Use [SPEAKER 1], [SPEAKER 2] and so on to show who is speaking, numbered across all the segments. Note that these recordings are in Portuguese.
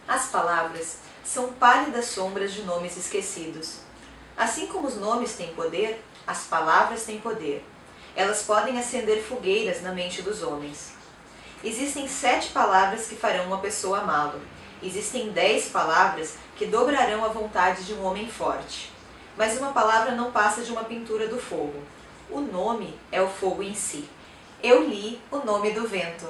[SPEAKER 1] As palavras são pálidas sombras de nomes esquecidos. Assim como os nomes têm poder, as palavras têm poder. Elas podem acender fogueiras na mente dos homens. Existem 7 palavras que farão uma pessoa amá-lo. Existem 10 palavras que dobrarão a vontade de um homem forte. Mas uma palavra não passa de uma pintura do fogo. O nome é o fogo em si. Eu li O Nome do Vento.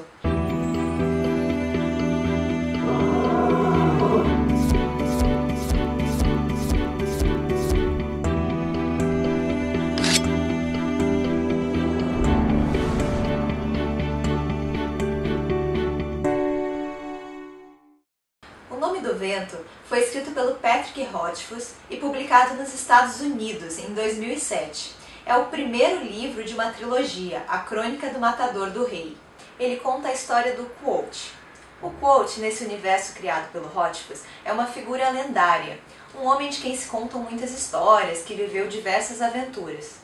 [SPEAKER 1] O Nome do Vento foi escrito pelo Patrick Rothfuss e publicado nos Estados Unidos em 2007. É o primeiro livro de uma trilogia, A Crônica do Matador do Rei. Ele conta a história do Quote. O Quote, nesse universo criado pelo Rothfuss, é uma figura lendária, um homem de quem se contam muitas histórias, que viveu diversas aventuras.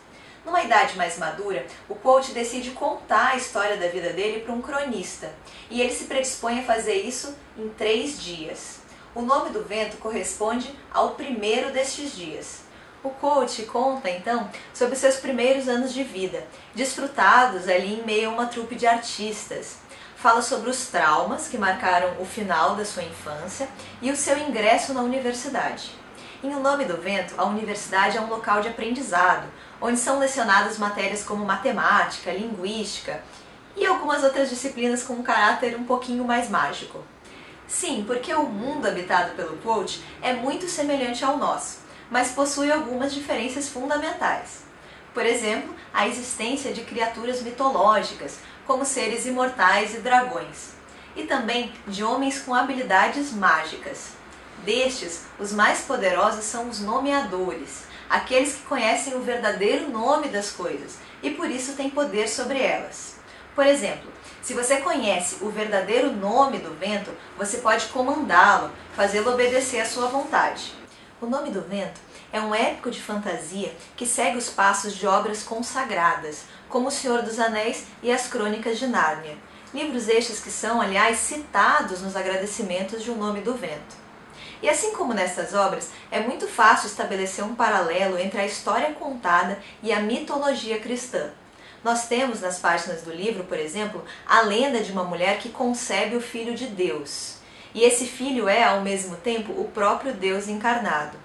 [SPEAKER 1] Numa idade mais madura, o Quote decide contar a história da vida dele para um cronista, e ele se predispõe a fazer isso em 3 dias. O Nome do Vento corresponde ao primeiro destes dias. O Quote conta, então, sobre seus primeiros anos de vida, desfrutados ali em meio a uma trupe de artistas. Fala sobre os traumas que marcaram o final da sua infância e o seu ingresso na universidade. Em O Nome do Vento, a universidade é um local de aprendizado, onde são lecionadas matérias como matemática, linguística e algumas outras disciplinas com um caráter um pouquinho mais mágico. Sim, porque o mundo habitado pelo Quote é muito semelhante ao nosso, mas possui algumas diferenças fundamentais. Por exemplo, a existência de criaturas mitológicas, como seres imortais e dragões, e também de homens com habilidades mágicas. Destes, os mais poderosos são os nomeadores, aqueles que conhecem o verdadeiro nome das coisas e por isso têm poder sobre elas. Por exemplo, se você conhece o verdadeiro nome do vento, você pode comandá-lo, fazê-lo obedecer à sua vontade. O Nome do Vento é um épico de fantasia que segue os passos de obras consagradas, como O Senhor dos Anéis e As Crônicas de Nárnia. Livros estes que são, aliás, citados nos agradecimentos de O Nome do Vento. E assim como nessas obras, é muito fácil estabelecer um paralelo entre a história contada e a mitologia cristã. Nós temos nas páginas do livro, por exemplo, a lenda de uma mulher que concebe o Filho de Deus. E esse filho é, ao mesmo tempo, o próprio Deus encarnado.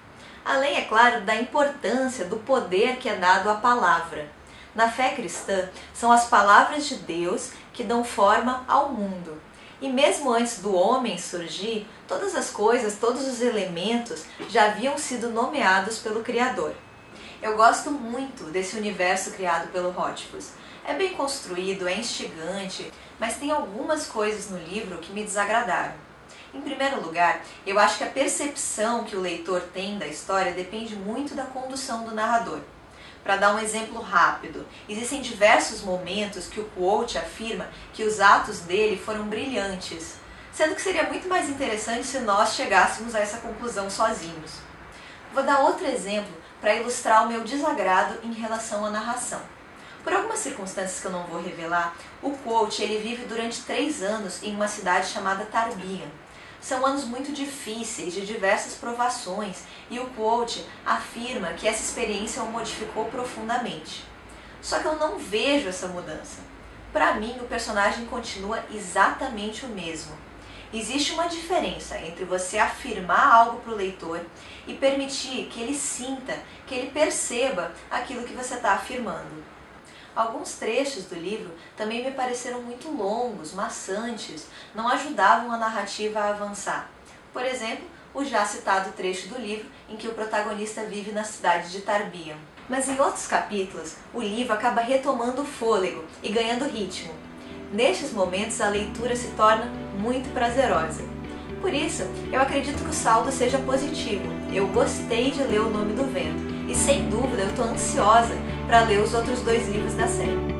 [SPEAKER 1] Além, é claro, da importância do poder que é dado à palavra. Na fé cristã, são as palavras de Deus que dão forma ao mundo. E mesmo antes do homem surgir, todas as coisas, todos os elementos já haviam sido nomeados pelo Criador. Eu gosto muito desse universo criado pelo Rothfuss. É bem construído, é instigante, mas tem algumas coisas no livro que me desagradaram. Em primeiro lugar, eu acho que a percepção que o leitor tem da história depende muito da condução do narrador. Para dar um exemplo rápido, existem diversos momentos que o Quote afirma que os atos dele foram brilhantes, sendo que seria muito mais interessante se nós chegássemos a essa conclusão sozinhos. Vou dar outro exemplo para ilustrar o meu desagrado em relação à narração. Por algumas circunstâncias que eu não vou revelar, o Quote ele vive durante 3 anos em uma cidade chamada Tarbian. São anos muito difíceis, de diversas provações, e o Quote afirma que essa experiência o modificou profundamente. Só que eu não vejo essa mudança. Para mim, o personagem continua exatamente o mesmo. Existe uma diferença entre você afirmar algo para o leitor e permitir que ele sinta, que ele perceba aquilo que você está afirmando. Alguns trechos do livro também me pareceram muito longos, maçantes, não ajudavam a narrativa a avançar. Por exemplo, o já citado trecho do livro em que o protagonista vive na cidade de Tarbian. Mas em outros capítulos, o livro acaba retomando o fôlego e ganhando ritmo. Nestes momentos, a leitura se torna muito prazerosa. Por isso, eu acredito que o saldo seja positivo. Eu gostei de ler O Nome do Vento e, sem dúvida, eu estou ansiosa para ler os outros 2 livros da série.